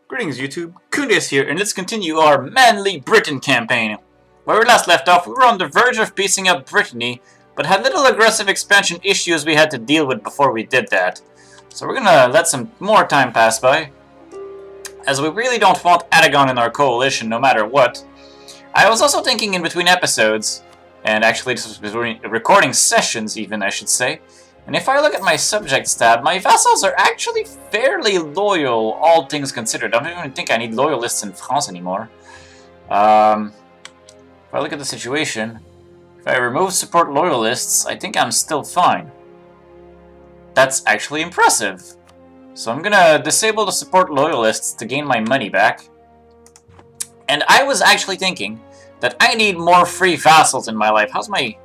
Greetings YouTube, Khundes here, and let's continue our Manly Britain campaign. Where we last left off, we were on the verge of piecing up Brittany, but had little aggressive expansion issues we had to deal with before we did that. So we're gonna let some more time pass by, as we really don't want Aragon in our coalition no matter what. I was also thinking in between episodes, and actually this was between recording sessions even I should say, and if I look at my subjects tab, my vassals are actually fairly loyal, all things considered. I don't even think I need loyalists in France anymore. If I look at the situation, if I remove support loyalists, I think I'm still fine. That's actually impressive. So I'm gonna disable the support loyalists to gain my money back. And I was actually thinking that I need more free vassals in my life. How's my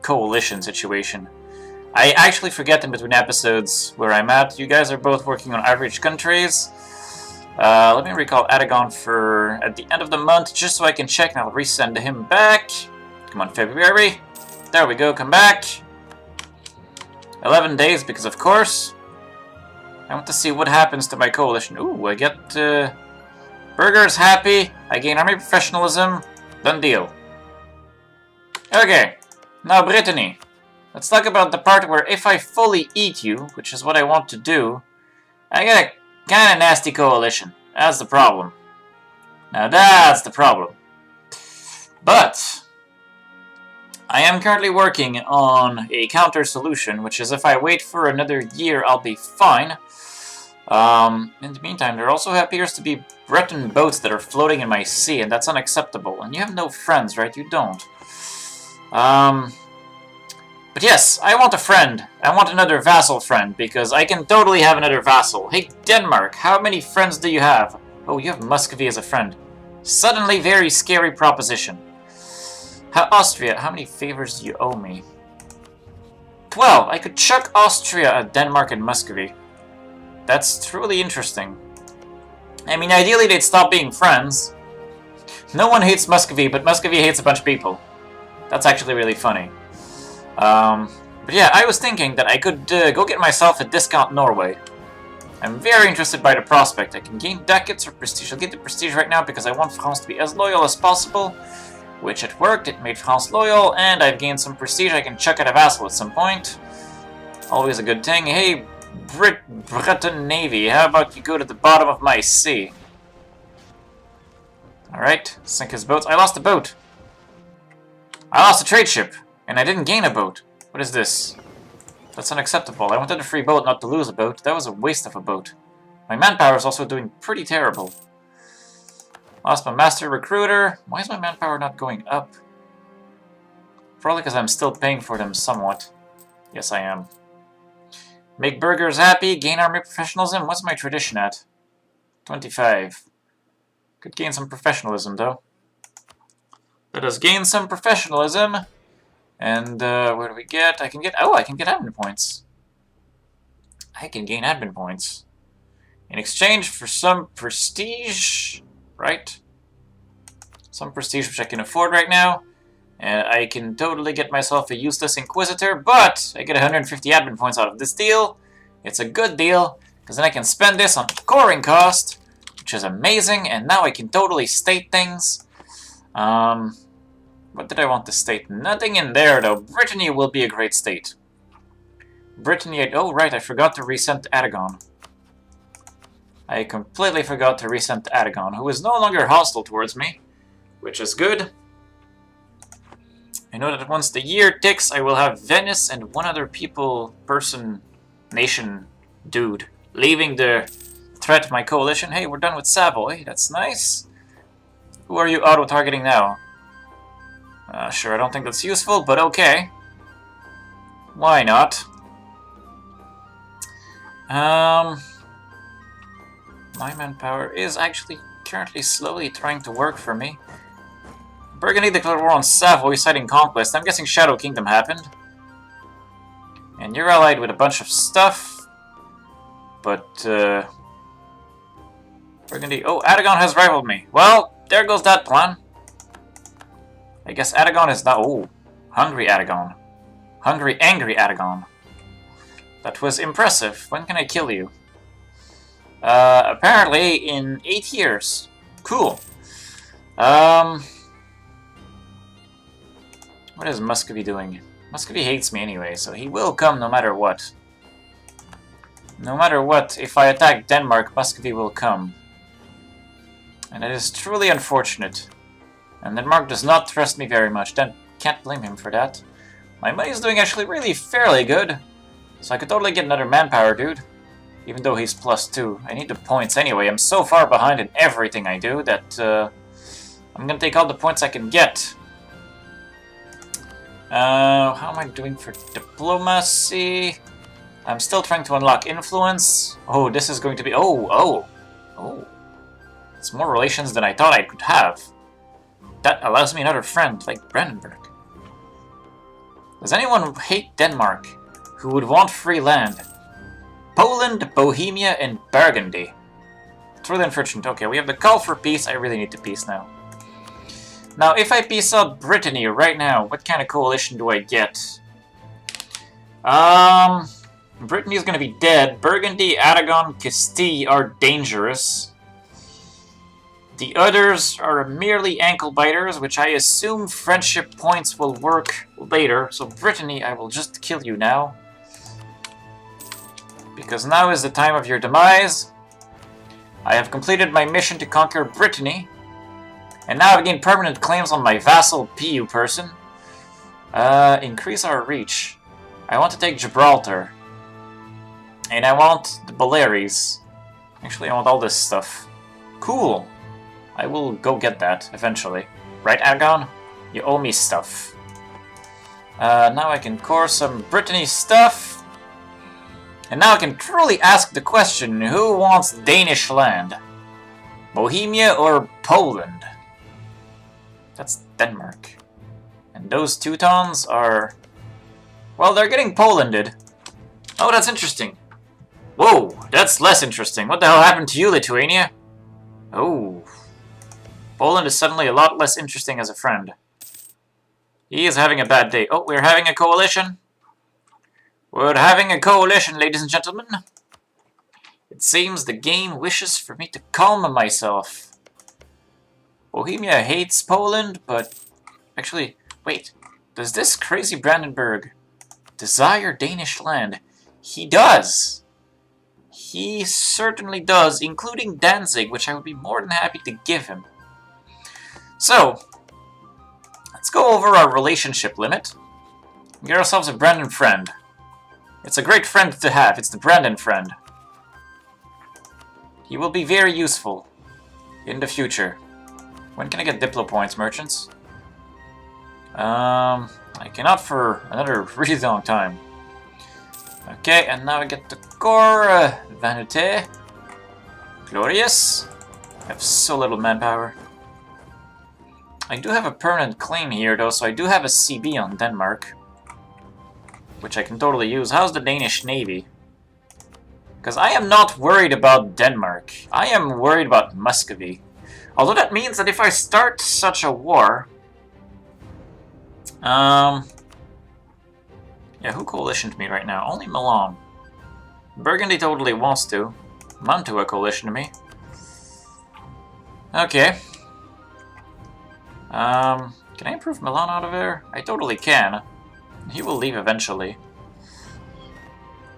coalition situation? I actually forget in between episodes where I'm at. You guys are both working on average countries. Let me recall Aragon for at the end of the month, just so I can check, and I'll resend him back. Come on, February. There we go, come back. 11 days, because of course. I want to see what happens to my coalition. Ooh, I get burghers happy. I gain army professionalism. Done deal. Okay, now Brittany. Let's talk about the part where if I fully eat you, which is what I want to do, I get a kinda nasty coalition. That's the problem. Now that's the problem. But I am currently working on a counter solution, which is if I wait for another year, I'll be fine. In the meantime, there also appears to be Breton boats that are floating in my sea, and that's unacceptable. And you have no friends, right? You don't. But yes, I want a friend. I want another vassal friend, because I can totally have another vassal. Hey, Denmark, how many friends do you have? Oh, you have Muscovy as a friend. Suddenly very scary proposition. Austria, how many favors do you owe me? 12. I could chuck Austria at Denmark and Muscovy. That's truly interesting. I mean, ideally they'd stop being friends. No one hates Muscovy, but Muscovy hates a bunch of people. That's actually really funny. But yeah, I was thinking that I could go get myself a discount Norway. I'm very interested by the prospect. I can gain ducats or prestige. I'll get the prestige right now because I want France to be as loyal as possible. Which it worked, it made France loyal, and I've gained some prestige. I can chuck at a vassal at some point. Always a good thing. Hey, Breton Navy, how about you go to the bottom of my sea? Alright, sink his boats. I lost a boat! I lost a trade ship! And I didn't gain a boat. What is this? That's unacceptable. I wanted a free boat, not to lose a boat. That was a waste of a boat. My manpower is also doing pretty terrible. Lost my master recruiter. Why is my manpower not going up? Probably because I'm still paying for them somewhat. Yes, I am. Make burghers happy. Gain army professionalism. What's my tradition at? 25. Could gain some professionalism, though. Let us gain some professionalism. And where do we get? I can get admin points. I can gain admin points. In exchange for some prestige, right? Some prestige which I can afford right now. And I can totally get myself a useless Inquisitor, but I get 150 admin points out of this deal. It's a good deal, because then I can spend this on coring cost, which is amazing, and now I can totally state things. What did I want to state? Nothing in there, though. Brittany will be a great state. Brittany... Oh, right, I forgot to resend Aragon. I completely forgot to resend Aragon, who is no longer hostile towards me, which is good. I know that once the year ticks, I will have Venice and one other nation dude leaving the threat of my coalition. Hey, we're done with Savoy. That's nice. Who are you auto-targeting now? Sure, I don't think that's useful, but okay. Why not? My manpower is actually currently slowly trying to work for me. Burgundy declared war on Savoy, citing conquest. I'm guessing Shadow Kingdom happened. And you're allied with a bunch of stuff. But, Burgundy... Oh, Aragon has rivaled me. Well, there goes that plan. I guess Aragon is now... Oh, hungry Aragon. Hungry, angry Aragon. That was impressive. When can I kill you? Apparently in 8 years. Cool. What is Muscovy doing? Muscovy hates me anyway, so he will come no matter what. No matter what, if I attack Denmark, Muscovy will come. And that is truly unfortunate. And Denmark does not trust me very much, then can't blame him for that. My money is doing actually really fairly good, so I could totally get another manpower, dude. Even though he's +2. I need the points anyway. I'm so far behind in everything I do that I'm gonna take all the points I can get. How am I doing for diplomacy? I'm still trying to unlock influence. Oh, this is going to be... Oh! It's more relations than I thought I could have. That allows me another friend, like Brandenburg. Does anyone hate Denmark who would want free land? Poland, Bohemia, and Burgundy. It's really unfortunate. Okay, we have the call for peace. I really need the peace now. Now, if I peace out Brittany right now, what kind of coalition do I get? Brittany is going to be dead. Burgundy, Aragon, Castile are dangerous. The others are merely ankle biters, which I assume friendship points will work later. So Brittany, I will just kill you now. Because now is the time of your demise. I have completed my mission to conquer Brittany. And now I've gained permanent claims on my vassal PU person. Increase our reach. I want to take Gibraltar. And I want the Baleares. Actually, I want all this stuff. Cool. I will go get that eventually. Right, Aragon? You owe me stuff. Now I can core some Brittany stuff. And now I can truly ask the question, who wants Danish land? Bohemia or Poland? That's Denmark. And those Teutons are... Well, they're getting Polanded. Oh, that's interesting. Whoa, that's less interesting. What the hell happened to you, Lithuania? Oh. Poland is suddenly a lot less interesting as a friend. He is having a bad day. Oh, we're having a coalition. We're having a coalition, ladies and gentlemen. It seems the game wishes for me to calm myself. Bohemia hates Poland, but... Actually, wait. Does this crazy Brandenburg desire Danish land? He does! He certainly does, including Danzig, which I would be more than happy to give him. So, let's go over our relationship limit. Get ourselves a Brandon friend. It's a great friend to have. It's the Brandon friend. He will be very useful in the future. When can I get Diplo points, merchants? I cannot for another really long time. Okay, and now I get the core vanité. Glorious. I have so little manpower. I do have a permanent claim here, though, so I do have a CB on Denmark. Which I can totally use. How's the Danish Navy? Because I am not worried about Denmark. I am worried about Muscovy. Although that means that if I start such a war... Yeah, who coalitioned me right now? Only Milan. Burgundy totally wants to. Mantua coalitioned me. Okay. Can I improve Milan out of there? I totally can. He will leave eventually.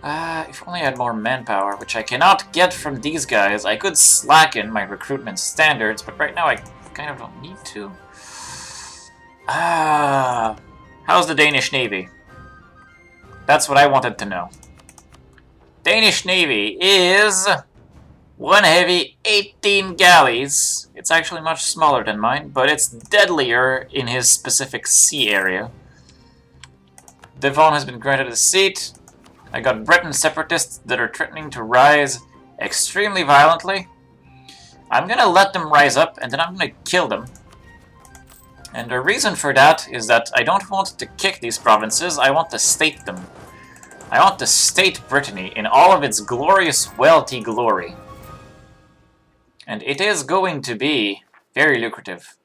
If only I had more manpower, which I cannot get from these guys. I could slacken my recruitment standards, but right now I kind of don't need to. How's the Danish Navy? That's what I wanted to know. Danish Navy is 1 heavy, 18 galleys. It's actually much smaller than mine, but it's deadlier in his specific sea area. Devon has been granted a seat. I got Breton separatists that are threatening to rise extremely violently. I'm gonna let them rise up, and then I'm gonna kill them. And the reason for that is that I don't want to kick these provinces, I want to state them. I want to state Brittany in all of its glorious wealthy glory. And it is going to be very lucrative.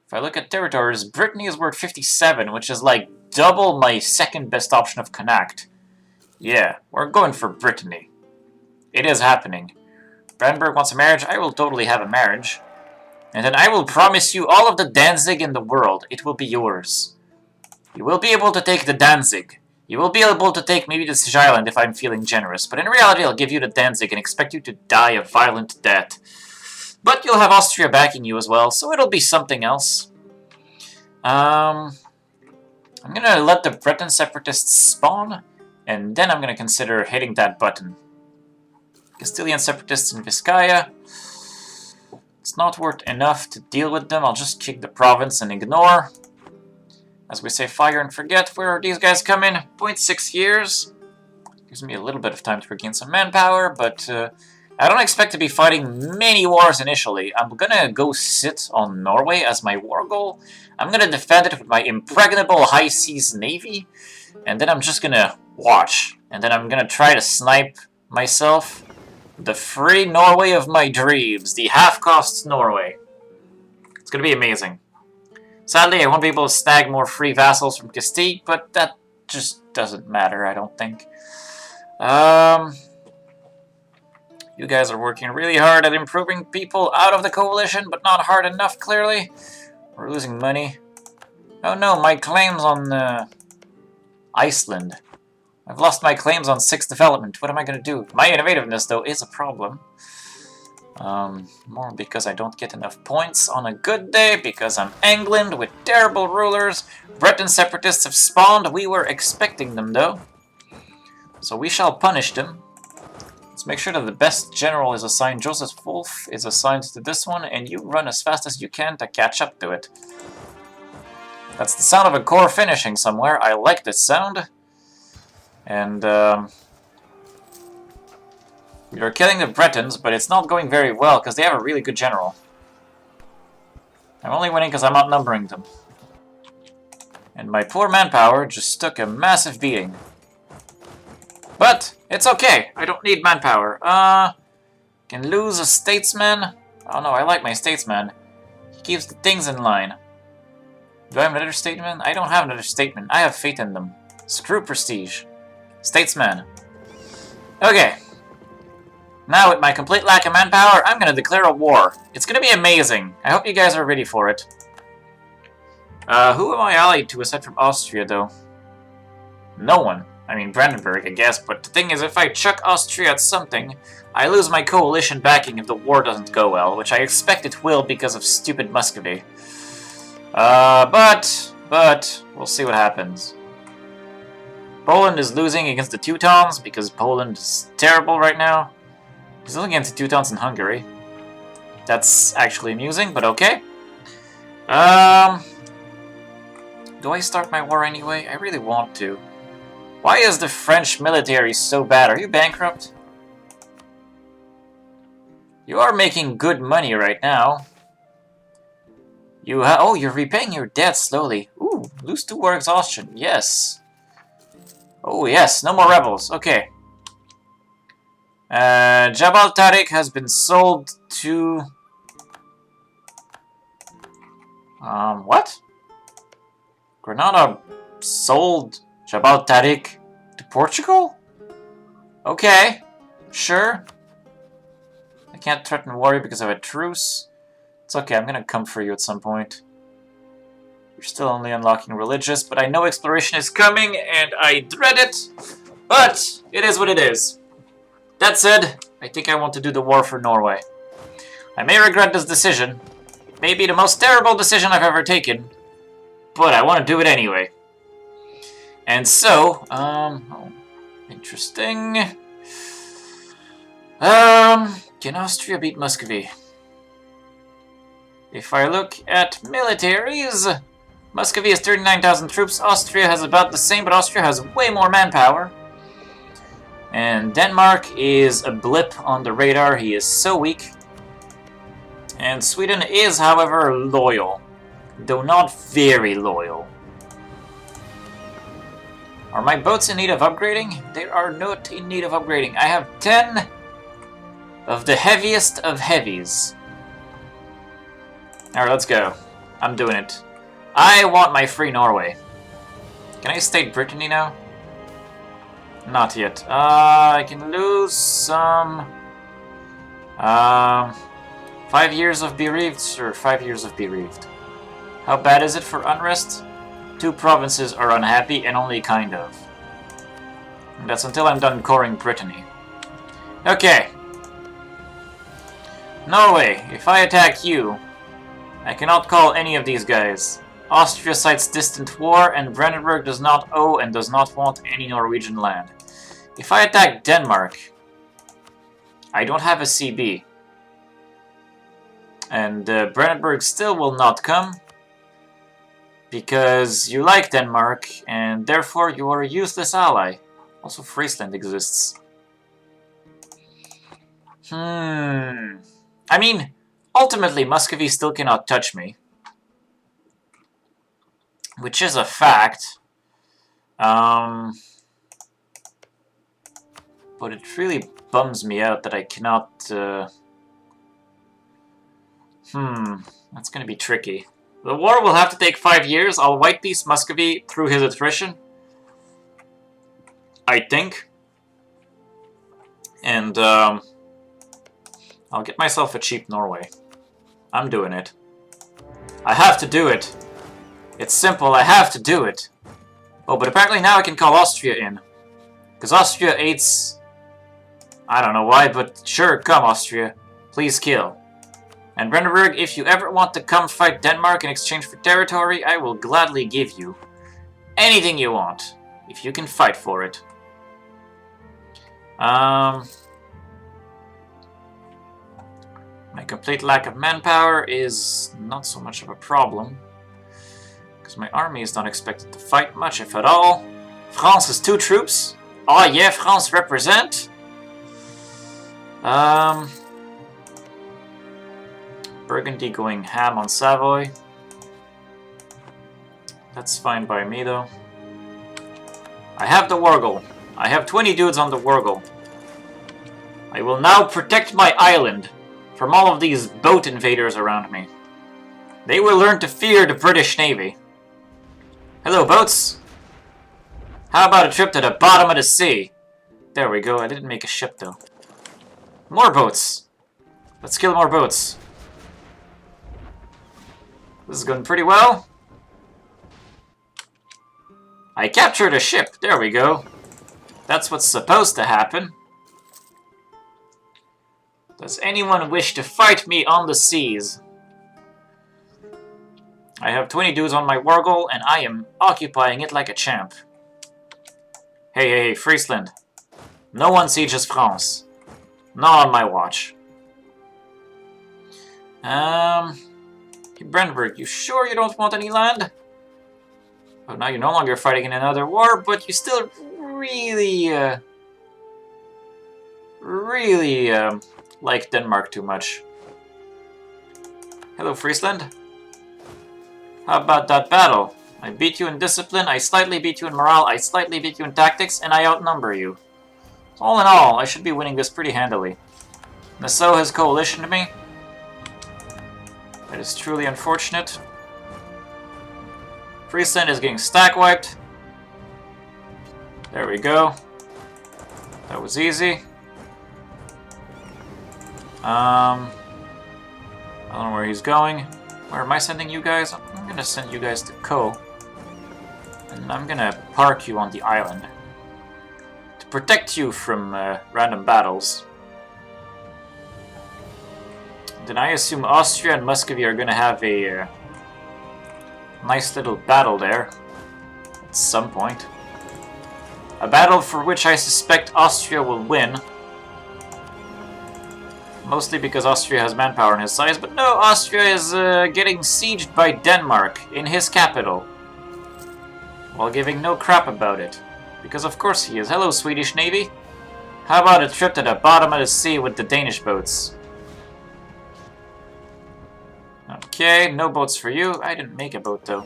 If I look at territories, Brittany is worth 57, which is like double my second best option of Connacht. Yeah, we're going for Brittany. It is happening. Brandenburg wants a marriage. I will totally have a marriage. And then I will promise you all of the Danzig in the world. It will be yours. You will be able to take the Danzig. You will be able to take maybe the Siege Island if I'm feeling generous. But in reality, I'll give you the Danzig and expect you to die a violent death. But you'll have Austria backing you as well, so it'll be something else. I'm gonna let the Breton separatists spawn, and then I'm gonna consider hitting that button. Castilian separatists in Vizcaya. It's not worth enough to deal with them. I'll just kick the province and ignore. As we say, fire and forget. Where are these guys coming? 0.6 years. Gives me a little bit of time to regain some manpower, but I don't expect to be fighting many wars initially. I'm gonna go sit on Norway as my war goal. I'm gonna defend it with my impregnable high seas navy, and then I'm just gonna watch. And then I'm gonna try to snipe myself the free Norway of my dreams, the half-cost Norway. It's gonna be amazing. Sadly, I won't be able to snag more free vassals from Castile, but that just doesn't matter, I don't think. You guys are working really hard at improving people out of the coalition, but not hard enough, clearly. We're losing money. Oh no, my claims on Iceland. I've lost my claims on 6th development. What am I going to do? My innovativeness, though, is a problem. More because I don't get enough points on a good day, because I'm England with terrible rulers. Breton separatists have spawned. We were expecting them, though. So we shall punish them. Let's make sure that the best general is assigned. Joseph Wolf is assigned to this one, and you run as fast as you can to catch up to it. That's the sound of a core finishing somewhere. I like this sound. And we are killing the Bretons, but it's not going very well because they have a really good general. I'm only winning because I'm outnumbering them. And my poor manpower just took a massive beating. But it's okay. I don't need manpower. Can lose a statesman. Oh no, I like my statesman. He keeps the things in line. Do I have another statesman? I don't have another statesman. I have faith in them. Screw prestige. Statesman. Okay. Now, with my complete lack of manpower, I'm going to declare a war. It's going to be amazing. I hope you guys are ready for it. Who am I allied to aside from Austria, though? No one. I mean, Brandenburg, I guess, but the thing is, if I chuck Austria at something, I lose my coalition backing if the war doesn't go well, which I expect it will because of stupid Muscovy. But, we'll see what happens. Poland is losing against the Teutons because Poland is terrible right now. He's losing against the Teutons in Hungary. That's actually amusing, but okay. Do I start my war anyway? I really want to. Why is the French military so bad? Are you bankrupt? You are making good money right now. Oh, you're repaying your debt slowly. Ooh, lose 2 war exhaustion. Yes. Oh yes, no more rebels. Okay. Jabal Tariq has been sold to... what? Granada sold Jabal Tariq to Portugal? Okay, sure. I can't threaten warrior because of a truce. It's okay, I'm gonna come for you at some point. You're still only unlocking religious, but I know exploration is coming, and I dread it. But it is what it is. That said, I think I want to do the war for Norway. I may regret this decision. It may be the most terrible decision I've ever taken, but I want to do it anyway. And so, oh, interesting. Can Austria beat Muscovy? If I look at militaries, Muscovy has 39,000 troops, Austria has about the same, but Austria has way more manpower. And Denmark is a blip on the radar, he is so weak. And Sweden is, however, loyal, though not very loyal. Are my boats in need of upgrading? They are not in need of upgrading. I have 10 of the heaviest of heavies. Alright, let's go. I'm doing it. I want my free Norway. Can I state Brittany now? Not yet. I can lose some... 5 years of bereaved? Sure, 5 years of bereaved. How bad is it for unrest? 2 provinces are unhappy, and only kind of. And that's until I'm done coring Brittany. Okay. Norway, if I attack you, I cannot call any of these guys. Austria cites distant war, and Brandenburg does not owe and does not want any Norwegian land. If I attack Denmark, I don't have a CB. And Brandenburg still will not come, because you like Denmark, and therefore you are a useless ally. Also, Friesland exists. I mean, ultimately, Muscovy still cannot touch me. Which is a fact. But it really bums me out that I cannot... that's gonna be tricky. The war will have to take 5 years. I'll white piece Muscovy through his attrition. I think. And, I'll get myself a cheap Norway. I'm doing it. I have to do it. It's simple, I have to do it. Oh, but apparently now I can call Austria in. Because Austria aids... I don't know why, but sure, come Austria. Please kill. And Brandenburg, if you ever want to come fight Denmark in exchange for territory, I will gladly give you anything you want, if you can fight for it. My complete lack of manpower is not so much of a problem, because my army is not expected to fight much, if at all. France has 2 troops. Oh yeah, France represent. Burgundy going ham on Savoy. That's fine by me though. I have the Wargle. I have 20 dudes on the Wargle. I will now protect my island from all of these boat invaders around me. They will learn to fear the British Navy. Hello, boats. How about a trip to the bottom of the sea? There we go. I didn't make a ship, though. More boats. Let's kill more boats. This is going pretty well. I captured a ship. There we go. That's what's supposed to happen. Does anyone wish to fight me on the seas? I have 20 dudes on my Wargle, and I am occupying it like a champ. Hey, Friesland. No one sieges France. Not on my watch. Brandenburg, you sure you don't want any land? Oh, now you're no longer fighting in another war, but you still really like Denmark too much. Hello, Friesland. How about that battle? I beat you in discipline, I slightly beat you in morale, I slightly beat you in tactics, and I outnumber you. So all in all, I should be winning this pretty handily. Nassau has coalitioned me. That is truly unfortunate. Friesland is getting stack wiped. There we go. That was easy. I don't know where he's going. Where am I sending you guys? I'm gonna send you guys to Co. And I'm gonna park you on the island. To protect you from random battles. Then I assume Austria and Muscovy are gonna have a nice little battle there. At some point. A battle for which I suspect Austria will win. Mostly because Austria has manpower in his size, but no, Austria is getting sieged by Denmark in his capital. While giving no crap about it. Because of course he is. Hello, Swedish Navy. How about a trip to the bottom of the sea with the Danish boats? Okay, no boats for you. I didn't make a boat though.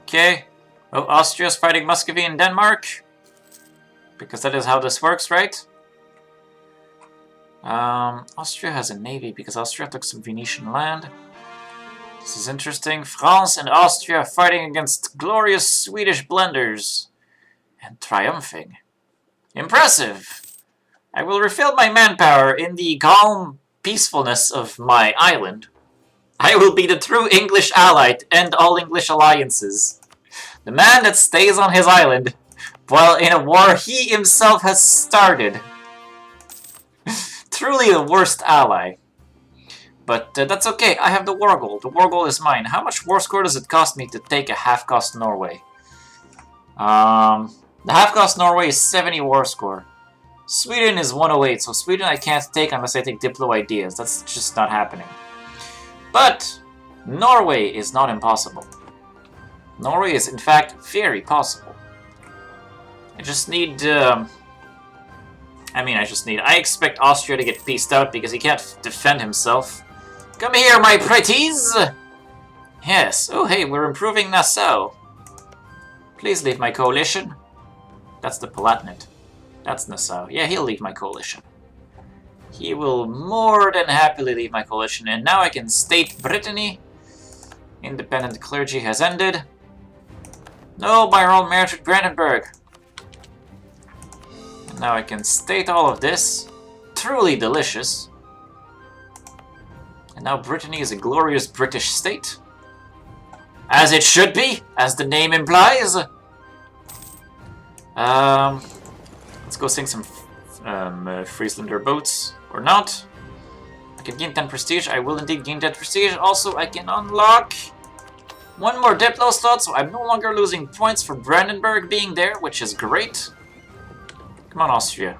Okay. Oh, Austria's fighting Muscovy in Denmark. Because that is how this works, right? Austria has a navy because Austria took some Venetian land. This is interesting. France and Austria fighting against glorious Swedish blenders. And triumphing. Impressive! I will refill my manpower in the calm peacefulness of my island. I will be the true English ally to end all English alliances. The man that stays on his island while in a war he himself has started. Truly the worst ally. But that's okay, I have the war goal. The war goal is mine. How much war score does it cost me to take a half-cost Norway? The half-cost Norway is 70 war score. Sweden is 108, so Sweden I can't take unless I take Diplo ideas. That's just not happening. But Norway is not impossible. Norway is in fact very possible. I just need... I expect Austria to get pieced out because he can't defend himself. Come here, my pretties! Yes. Oh, hey, we're improving Nassau. Please leave my coalition. That's the Palatinate. That's Nassau. Yeah, he'll leave my coalition. He will more than happily leave my coalition. And now I can state Brittany. Independent clergy has ended. No, my royal marriage with Brandenburg. And now I can state all of this. Truly delicious. And now Brittany is a glorious British state. As it should be, as the name implies. Let's go sing some Frieslander boats. Or not. I can gain 10 prestige. I will indeed gain 10 prestige. Also, I can unlock one more Diplo slot, so I'm no longer losing points for Brandenburg being there, which is great. Come on, Austria.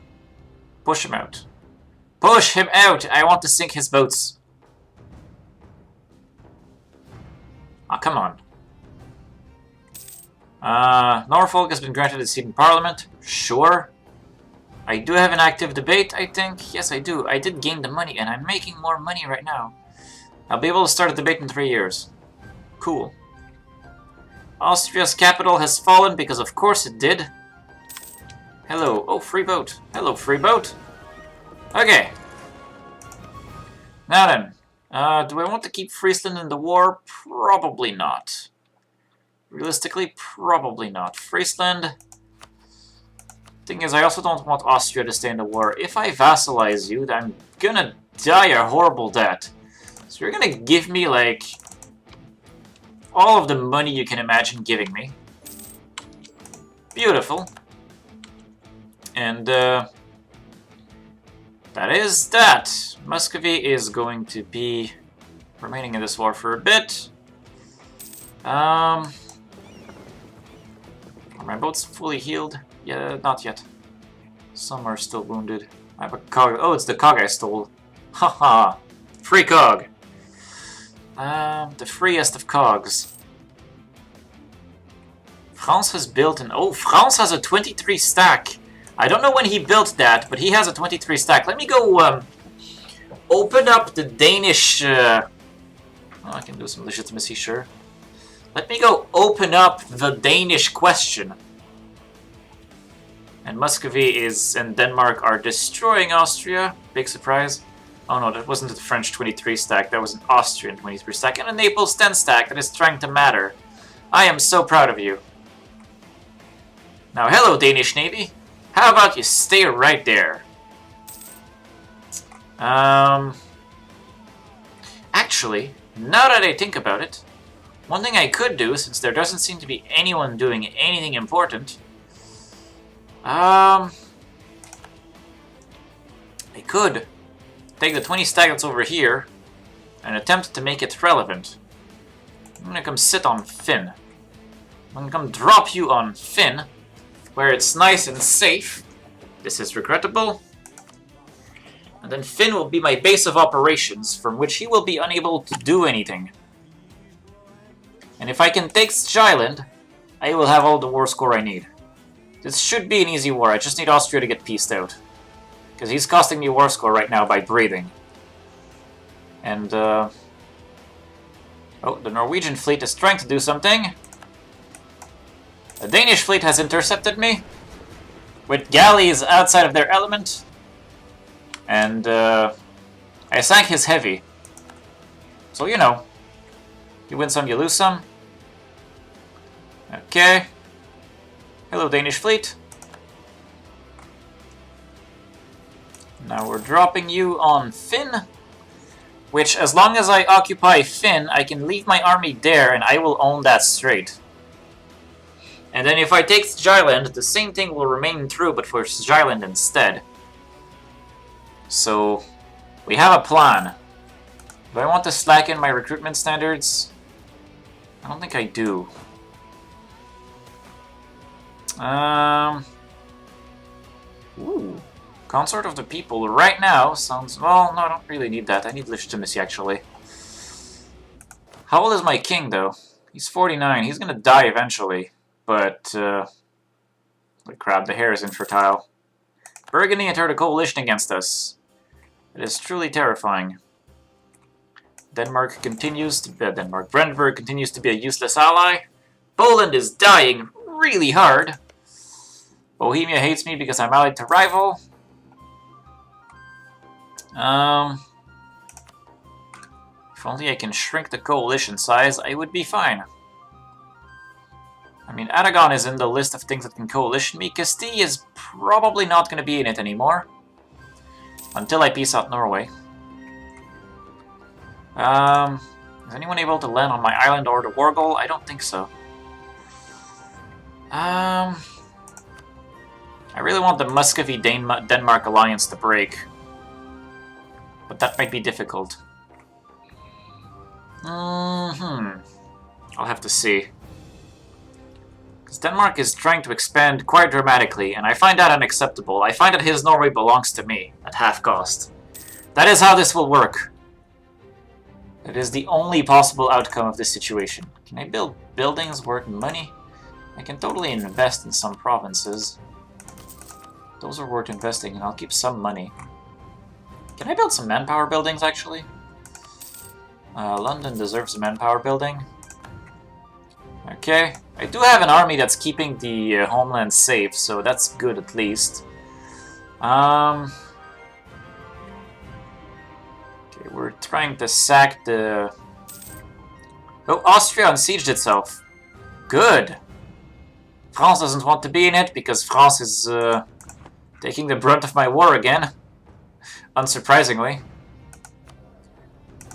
Push him out. Push him out! I want to sink his boats. Ah, oh, come on. Norfolk has been granted a seat in Parliament. Sure. I do have an active debate, I think. Yes, I do. I did gain the money, and I'm making more money right now. I'll be able to start a debate in 3 years. Cool. Austria's capital has fallen because of course it did. Hello. Oh, free boat. Hello, free boat. Okay. Now then. Do I want to keep Friesland in the war? Probably not. Realistically, probably not. Friesland. Thing is, I also don't want Austria to stay in the war. If I vassalize you, I'm gonna die a horrible death. So you're gonna give me, like, all of the money you can imagine giving me. Beautiful. And, that is that. Muscovy is going to be remaining in this war for a bit. Are my boats fully healed? Yeah, not yet. Some are still wounded. I have a cog. Oh, it's the cog I stole. Haha. Free cog. The freest of cogs. France has built an... Oh, France has a 23 stack. I don't know when he built that, but he has a 23 stack. Let me go open up the Danish... Oh, I can do some legitimacy, sure. Let me go open up the Danish question. And Muscovy and Denmark are destroying Austria. Big surprise. Oh no, that wasn't the French 23 stack. That was an Austrian 23 stack. And a Naples 10 stack that is trying to matter. I am so proud of you. Now, hello, Danish Navy. How about you stay right there? Actually, now that I think about it, one thing I could do, since there doesn't seem to be anyone doing anything important, I could take the 20 stack that's over here and attempt to make it relevant. I'm gonna come sit on Finn. I'm gonna come drop you on Finn, where it's nice and safe. This is regrettable. And then Finn will be my base of operations, from which he will be unable to do anything. And if I can take Skyland, I will have all the war score I need. This should be an easy war, I just need Austria to get pieced out. Because he's costing me war score right now by breathing. And, oh, the Norwegian fleet is trying to do something. The Danish fleet has intercepted me. With galleys outside of their element. And, I sank his heavy. So, you know. You win some, you lose some. Okay. Hello, Danish fleet. Now we're dropping you on Finn, which, as long as I occupy Finn, I can leave my army there and I will own that strait. And then if I take Skyland, the same thing will remain true, but for Skyland instead. So, we have a plan. Do I want to slacken my recruitment standards? I don't think I do. Ooh. Consort of the People right now sounds... Well, no, I don't really need that. I need legitimacy, actually. How old is my king, though? He's 49. He's gonna die eventually. But, holy crap, the hair is infertile. Burgundy entered a coalition against us. It is truly terrifying. Denmark continues to be... Brandenburg continues to be a useless ally. Poland is dying really hard. Bohemia hates me because I'm allied to rival. If only I can shrink the coalition size, I would be fine. I mean, Aragon is in the list of things that can coalition me. Castile is probably not going to be in it anymore. Until I peace out Norway. Is anyone able to land on my island or the war goal? I don't think so. I really want the Muscovy-Denmark alliance to break. But that might be difficult. I'll have to see. Because Denmark is trying to expand quite dramatically, and I find that unacceptable. I find that his Norway belongs to me, at half cost. That is how this will work. It is the only possible outcome of this situation. Can I build buildings worth money? I can totally invest in some provinces. Those are worth investing, and I'll keep some money. Can I build some manpower buildings, actually? London deserves a manpower building. Okay. I do have an army that's keeping the homeland safe, so that's good at least. Okay, we're trying to sack the... Oh, Austria unsieged itself. Good. France doesn't want to be in it because France is taking the brunt of my war again. Unsurprisingly.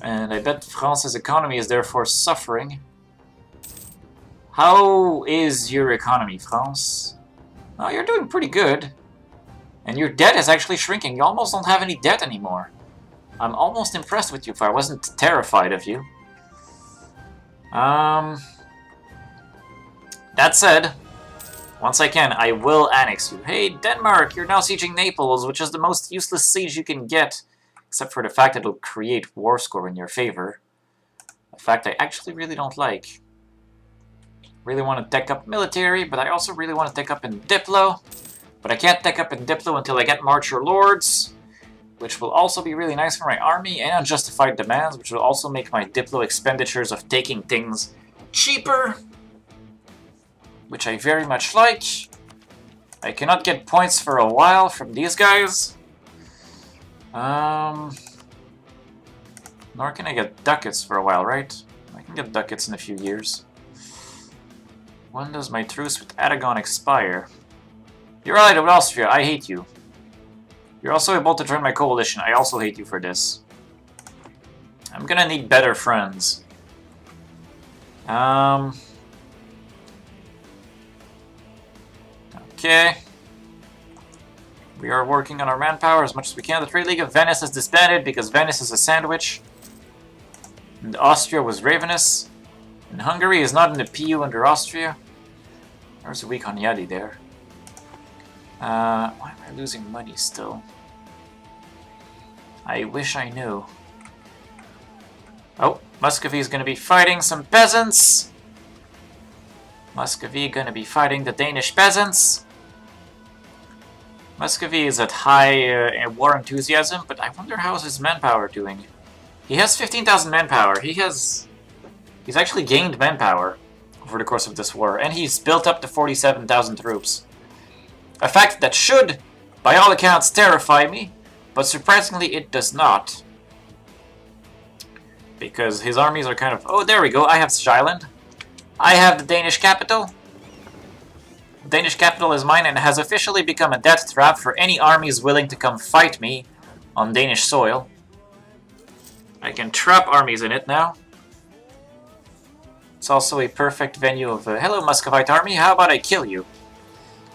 And I bet France's economy is therefore suffering. How is your economy, France? Oh, you're doing pretty good. And your debt is actually shrinking. You almost don't have any debt anymore. I'm almost impressed with you if I wasn't terrified of you. That said, once I can, I will annex you. Hey, Denmark, you're now sieging Naples, which is the most useless siege you can get. Except for the fact that it'll create war score in your favor. A fact I actually really don't like. Really want to tech up military, but I also really want to tech up in Diplo. But I can't tech up in Diplo until I get Marcher Lords, which will also be really nice for my army, and unjustified demands, which will also make my Diplo expenditures of taking things cheaper, which I very much like. I cannot get points for a while from these guys. Nor can I get ducats for a while, right? I can get ducats in a few years. When does my truce with Aragon expire? You're allied with Austria, I hate you. You're also able to join my coalition, I also hate you for this. I'm gonna need better friends. Okay. We are working on our manpower as much as we can. The Trade League of Venice has disbanded because Venice is a sandwich. And Austria was ravenous. And Hungary is not in the PU under Austria. There's a weak Hunyadi there. Why am I losing money still? I wish I knew. Oh, Muscovy is going to be fighting some peasants. Muscovy going to be fighting the Danish peasants. Muscovy is at high war enthusiasm, but I wonder how's his manpower doing. He has 15,000 manpower. He's actually gained manpower over the course of this war, and he's built up to 47,000 troops. A fact that should, by all accounts, terrify me, but surprisingly it does not. Because his armies are kind of... Oh, there we go, I have Skyland. I have the Danish capital. The Danish capital is mine and has officially become a death trap for any armies willing to come fight me on Danish soil. I can trap armies in it now. It's also a perfect venue of, hello Muscovite army, how about I kill you?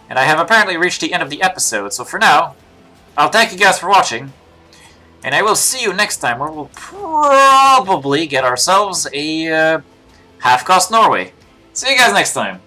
And I have apparently reached the end of the episode, so for now, I'll thank you guys for watching. And I will see you next time, where we'll probably get ourselves a half-cost Norway. See you guys next time.